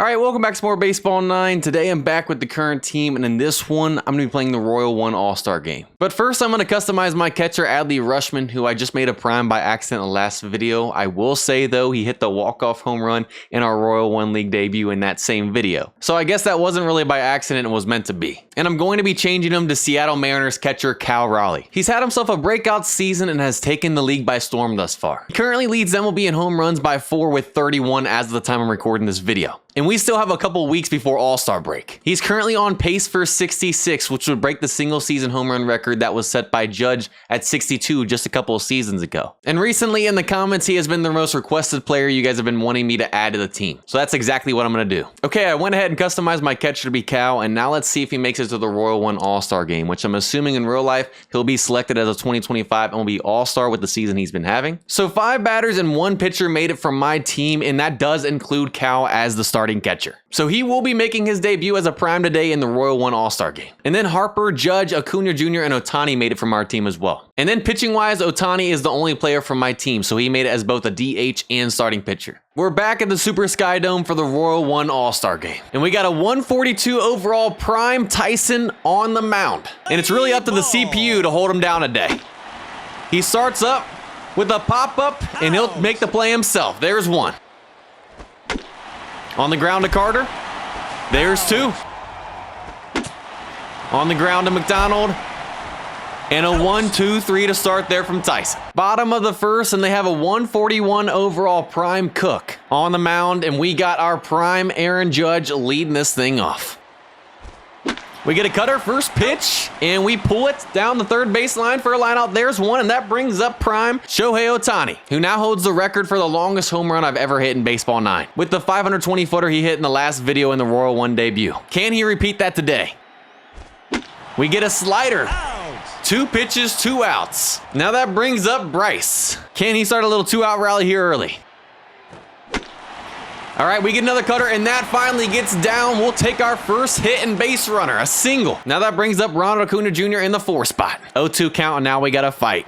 All right, welcome back to more Baseball 9. Today I'm back with the current team, and in this one, I'm going to be playing the Royal One All-Star Game. But first, I'm going to customize my catcher, Adley Rutschman, who I just made a prime by accident in the last video. I will say, though, he hit the walk-off home run in our Royal One League debut in that same video. So I guess that wasn't really by accident, it was meant to be. And I'm going to be changing him to Seattle Mariners catcher Cal Raleigh. He's had himself a breakout season and has taken the league by storm thus far. He currently leads MLB in home runs by 4 with 31 as of the time I'm recording this video. And we still have a couple weeks before All-Star break. He's currently on pace for 66, which would break the single-season home run record that was set by Judge at 62 just a couple of seasons ago. And recently in the comments, he has been the most requested player you guys have been wanting me to add to the team. So that's exactly what I'm going to do. Okay, I went ahead and customized my catcher to be Cal, and now let's see if he makes it to the Royal One All-Star game, which I'm assuming in real life, he'll be selected as a 2025 and will be All-Star with the season he's been having. So 5 batters and 1 pitcher made it from my team, and that does include Cal as the starting catcher. So he will be making his debut as a prime today in the Royal One All-Star game. And then Harper, Judge, Acuna Jr., and Ohtani made it from our team as well. And then pitching-wise, Ohtani is the only player from my team, so he made it as both a DH and starting pitcher. We're back at the Super Sky Dome for the Royal One All-Star game. And we got a 142 overall prime Tyson on the mound. And it's really up to the CPU to hold him down today. He starts up with a pop-up, and he'll make the play himself. There's one. On the ground to Carter. There's 2. On the ground to McDonald. And a 1-2-3 to start there from Tyson. Bottom of the first, and they have a 141 overall prime Cook on the mound, and we got our prime Aaron Judge leading this thing off. We get a cutter, first pitch, and we pull it down the third baseline for a line out. There's one, and that brings up prime Shohei Ohtani, who now holds the record for the longest home run I've ever hit in Baseball 9, with the 520-footer he hit in the last video in the Royal One debut. Can he repeat that today? We get a slider. 2 pitches, 2 outs. Now that brings up Bryce. Can he start a little 2-out rally here early? All right, we get another cutter, and that finally gets down. We'll take our first hit and base runner, a single. Now that brings up Ronald Acuna Jr. in the 4 spot. 0-2 count, and now we got to fight.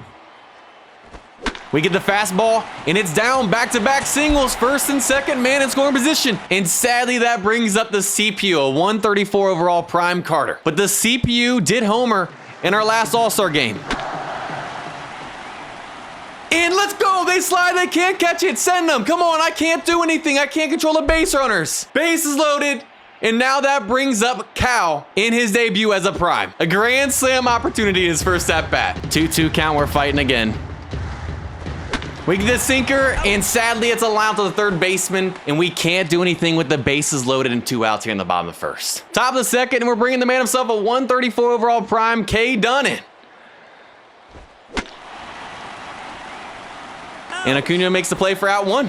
We get the fastball, and it's down. Back-to-back singles, first and second, man in scoring position. And sadly, that brings up the CPU, a 134 overall prime Carter. But the CPU did homer in our last All-Star game. And let's go, they slide, they can't catch it, send them. Come on, I can't do anything. I can't control the base runners. Base is loaded, and now that brings up Cal in his debut as a prime. A grand slam opportunity in his first at-bat. 2-2 count, we're fighting again. We get the sinker, and sadly, it's a line out to the third baseman, and we can't do anything with the bases loaded and 2 outs here in the bottom of the first. Top of the second, and we're bringing the man himself a 134 overall prime, K. Dunnan. And Acuna makes the play for out 1.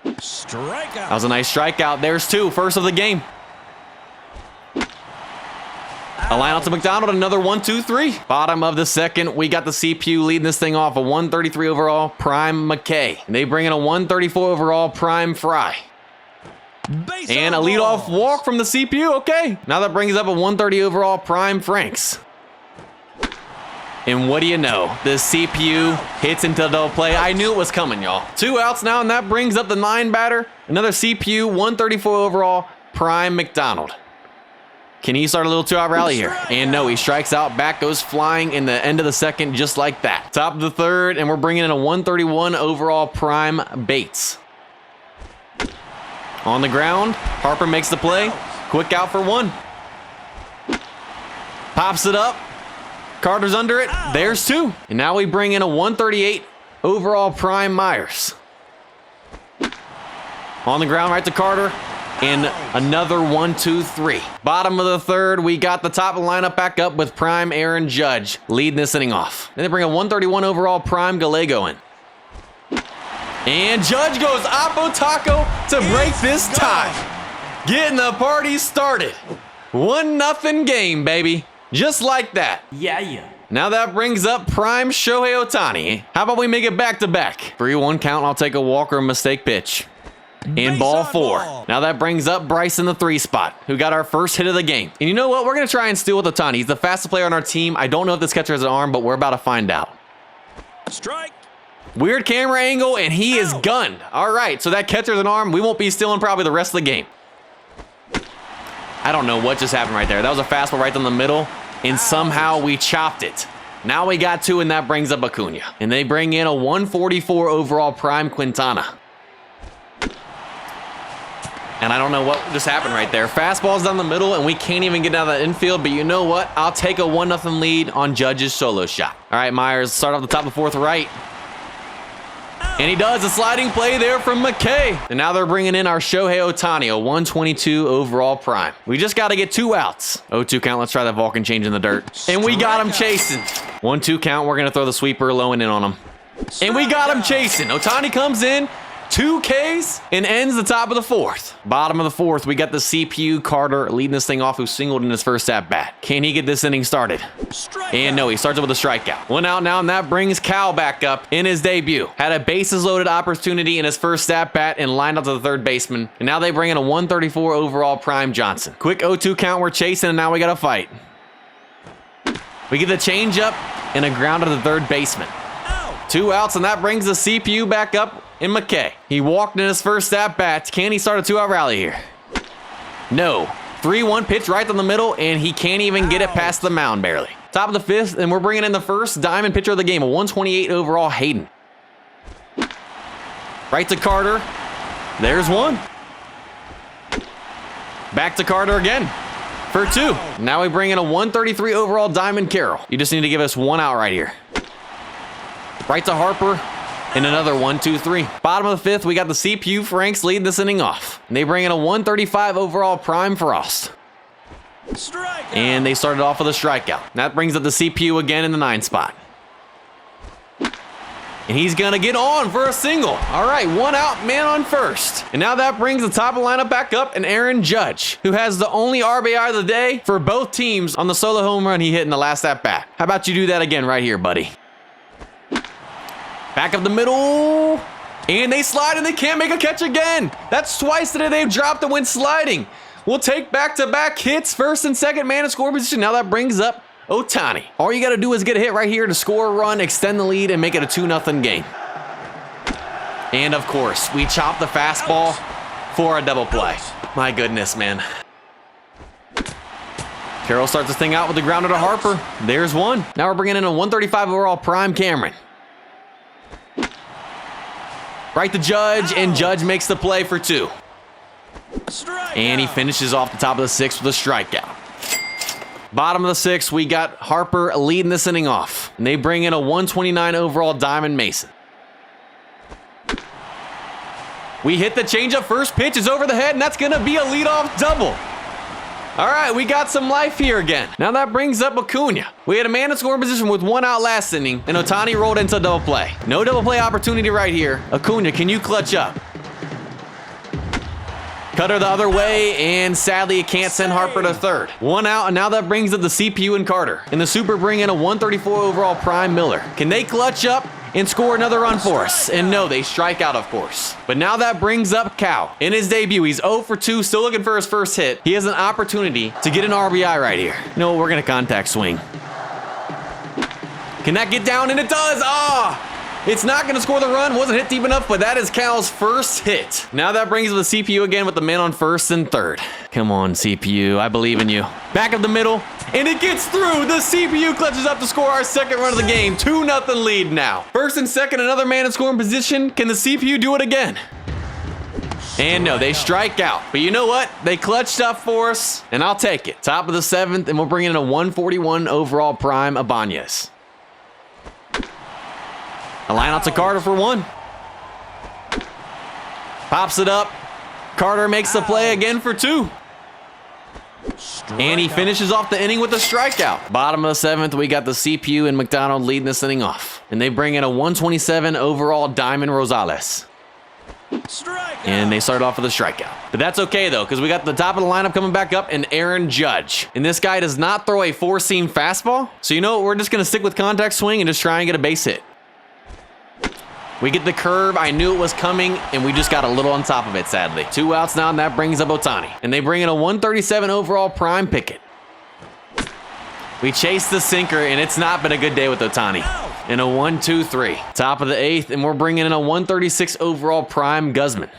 Strikeout. That was a nice strikeout. There's 2, first of the game. A line out to McDonald, another 1-2-3. Bottom of the second, we got the CPU leading this thing off, a 133 overall prime McKay. And they bring in a 134 overall prime Fry. And a leadoff walk from the CPU, okay. Now that brings up a 130 overall prime Franks. And what do you know? The CPU hits into the double play. I knew it was coming, y'all. 2 outs now, and that brings up the 9 batter. Another CPU, 134 overall, prime McDonald. Can he start a little 2-out rally here? And no, he strikes out. Back goes flying in the end of the second, just like that. Top of the third, and we're bringing in a 131 overall prime Bates. On the ground, Harper makes the play. Quick out for 1. Pops it up. Carter's under it. There's 2. And now we bring in a 138 overall prime Myers. On the ground right to Carter. And another 1-2-3. Bottom of the third, we got the top of the lineup back up with prime Aaron Judge leading this inning off. Then they bring a 131 overall prime Gallego in. And Judge goes Oppo Taco to break this tie. Getting the party started. 1-0 game, baby. Just like that. Yeah. Now that brings up prime Shohei Ohtani. How about we make it back-to-back? 3-1 count, I'll take a walk or a mistake pitch. In ball 4. Now that brings up Bryce in the 3 spot, who got our first hit of the game. And you know what? We're going to try and steal with Ohtani. He's the fastest player on our team. I don't know if this catcher has an arm, but we're about to find out. Strike. Weird camera angle, and he is gunned. All right, so that catcher's an arm. We won't be stealing probably the rest of the game. I don't know what just happened right there. That was a fastball right down the middle, and somehow we chopped it. Now we got 2, and that brings up Acuna. And they bring in a 144 overall prime Quintana. And I don't know what just happened right there. Fastball's down the middle, and we can't even get out of the infield. But you know what? I'll take a 1-0 lead on Judge's solo shot. All right, Myers, start off the top of the 4th right. And he does a sliding play there from McKay. And now they're bringing in our Shohei Ohtani, a 122 overall prime. We just got to get 2 outs. 0-2 count. Let's try that Vulcan change in the dirt. And we got him chasing. 1-2 count. We're going to throw the sweeper low and in on him. And we got him chasing. Ohtani comes in. 2 Ks and ends the top of the 4th. Bottom of the 4th, we got the CPU Carter leading this thing off, who singled in his first at-bat. Can he get this inning started? And no, he starts it with a strikeout. 1 out now, and that brings Cal back up in his debut. Had a bases-loaded opportunity in his first at-bat and lined out to the 3rd baseman. And now they bring in a 134 overall prime Johnson. Quick 0-2 count, we're chasing, and now we got to fight. We get the changeup and a ground to the 3rd baseman. 2 outs, and that brings the CPU back up in McKay. He walked in his first at-bat. Can he start a 2-out rally here? No. 3-1 pitch right down the middle, and he can't even get it past the mound barely. Top of the 5th, and we're bringing in the first diamond pitcher of the game, a 128 overall Hayden. Right to Carter. There's 1. Back to Carter again for 2. Now we bring in a 133 overall diamond Carroll. You just need to give us 1 out right here. Right to Harper. And another 1-2-3. Bottom of the 5th, we got the CPU Franks leading this inning off. And they bring in a 135 overall prime Frost. And they started off with a strikeout. That brings up the CPU again in the 9 spot. And he's gonna get on for a single. All right, 1 out, man on first. And now that brings the top of the lineup back up, and Aaron Judge, who has the only RBI of the day for both teams on the solo home run he hit in the last at-bat. How about you do that again right here, buddy? Back up the middle, and they slide, and they can't make a catch again. That's twice today they've dropped it when sliding. We'll take back-to-back hits, 1st and 2nd man in score position. Now that brings up Ohtani. All you got to do is get a hit right here to score a run, extend the lead, and make it a 2-0 game. And, of course, we chop the fastball for a double play. My goodness, man. Carroll starts this thing out with the grounder to Harper. There's 1. Now we're bringing in a 135 overall prime Cameron. Right to Judge, and Judge makes the play for 2. And he finishes off the top of the 6th with a strikeout. Bottom of the 6th, we got Harper leading this inning off. And they bring in a 129 overall Diamond Mason. We hit the changeup. First pitch is over the head, and that's going to be a leadoff double. All right, we got some life here again. Now that brings up Acuna. We had a man in scoring position with 1 out last inning, and Ohtani rolled into a double play. No double play opportunity right here. Acuna, can you clutch up? Cutter the other way, and sadly, it can't send Harper to 3rd. 1 out, and now that brings up the CPU and Carter. And the Super bring in a 134 overall prime Miller. Can they clutch up and score another run for us? And no, they strike out, of course. But now that brings up Cal. In his debut, he's 0 for 2, still looking for his first hit. He has an opportunity to get an RBI right here. You know what? We're going to contact swing. Can that get down? And it does. It's not going to score the run. Wasn't hit deep enough, but that is Cal's first hit. Now that brings the CPU again with the man on 1st and 3rd. Come on, CPU. I believe in you. Back up the middle, and it gets through. The CPU clutches up to score our 2nd run of the game. 2-0 lead now. 1st and 2nd, another man in scoring position. Can the CPU do it again? And no, they strike out. But you know what? They clutched up for us, and I'll take it. Top of the 7th, and we'll bring in a 141 overall prime Ibanez. A line out to Carter for 1. Pops it up. Carter makes the play again for 2. And he finishes off the inning with a strikeout. Bottom of the 7th, we got the CPU and McDonald leading this inning off. And they bring in a 127 overall Diamond Rosales. And they start off with a strikeout. But that's okay, though, because we got the top of the lineup coming back up and Aaron Judge. And this guy does not throw a 4-seam fastball. So you know what? We're just going to stick with contact swing and just try and get a base hit. We get the curve. I knew it was coming, and we just got a little on top of it, sadly. 2 outs now, and that brings up Ohtani. And they bring in a 137 overall prime Pickett. We chase the sinker, and it's not been a good day with Ohtani. in a 1-2-3. Top of the 8th, and we're bringing in a 136 overall prime Guzman.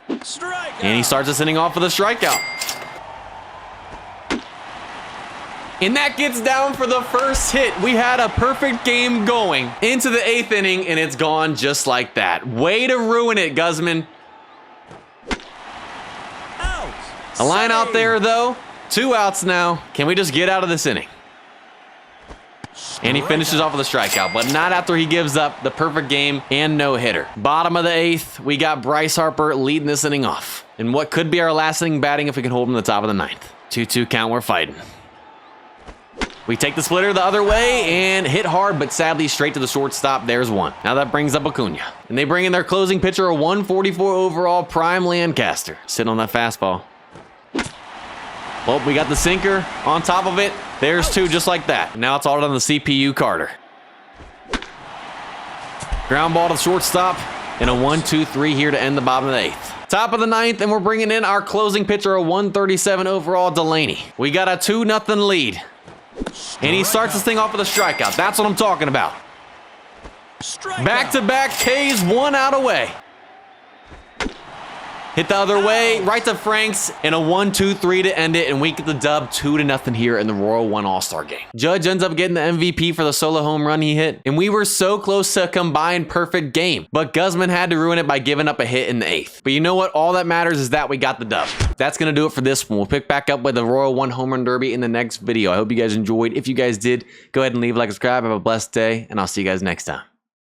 And he starts us inning off with a strikeout. And that gets down for the first hit. We had a perfect game going into the 8th inning, and it's gone just like that. Way to ruin it, Guzman. A line out there, though. 2 outs now. Can we just get out of this inning? And he finishes off with a strikeout, but not after he gives up the perfect game and no-hitter. Bottom of the 8th, we got Bryce Harper leading this inning off. And what could be our last inning batting if we can hold him to the top of the 9th. 2-2 count, we're fighting. We take the splitter the other way and hit hard, but sadly straight to the shortstop. There's one. Now that brings up Acuna. And they bring in their closing pitcher, a 144 overall prime Lancaster. Sitting on that fastball. Well, we got the sinker on top of it. There's 2 just like that. Now it's all on the CPU Carter. Ground ball to the shortstop and a 1-2-3 here to end the bottom of the 8th. Top of the 9th, and we're bringing in our closing pitcher, a 137 overall Delaney. We got a 2-0 lead. And he starts this thing off with a strikeout. That's what I'm talking about. Back-to-back Ks, 1 out away. Hit the other way, right to Franks, and a 1-2-3 to end it, and we get the dub 2-0 here in the Royal 1 All-Star game. Judge ends up getting the MVP for the solo home run he hit, and we were so close to a combined perfect game, but Guzman had to ruin it by giving up a hit in the 8th. But you know what? All that matters is that we got the dub. That's going to do it for this one. We'll pick back up with the Royal 1 Home Run Derby in the next video. I hope you guys enjoyed. If you guys did, go ahead and leave a like, subscribe. Have a blessed day, and I'll see you guys next time.